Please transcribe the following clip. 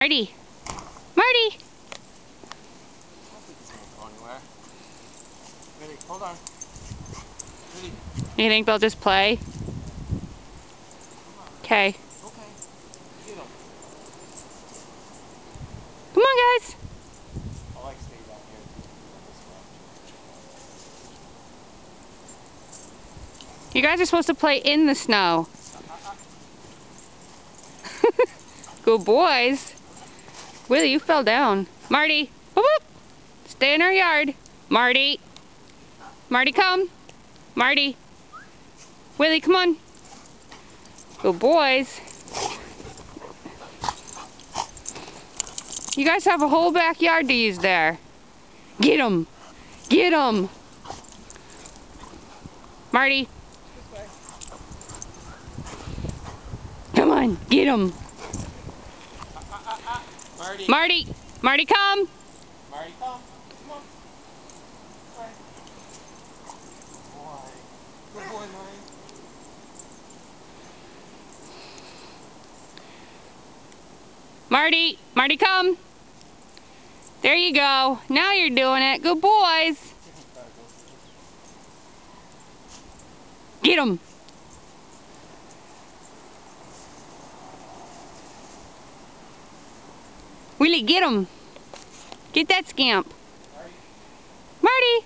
Marty! Marty! I don't think it's gonna go anywhere. Ready, hold on. Ready. You think they'll just play? Okay. Okay. Get him. Come on, guys. I like staying down here too. You guys are supposed to play in the snow. Good boys. Willie, you fell down. Marty, whoop, whoop. Stay in our yard. Marty. Marty, come. Marty. Willie, come on. Good boys. You guys have a whole backyard to use there. Get 'em. Get 'em. Marty. Come on, get 'em. Marty. Marty. Marty, come. Marty, come. Come on. Right. Good boy. Good boy, Marty. Marty. Marty, come. There you go. Now you're doing it. Good boys. Get 'em. Willie, get him. Get that scamp. Marty. Marty.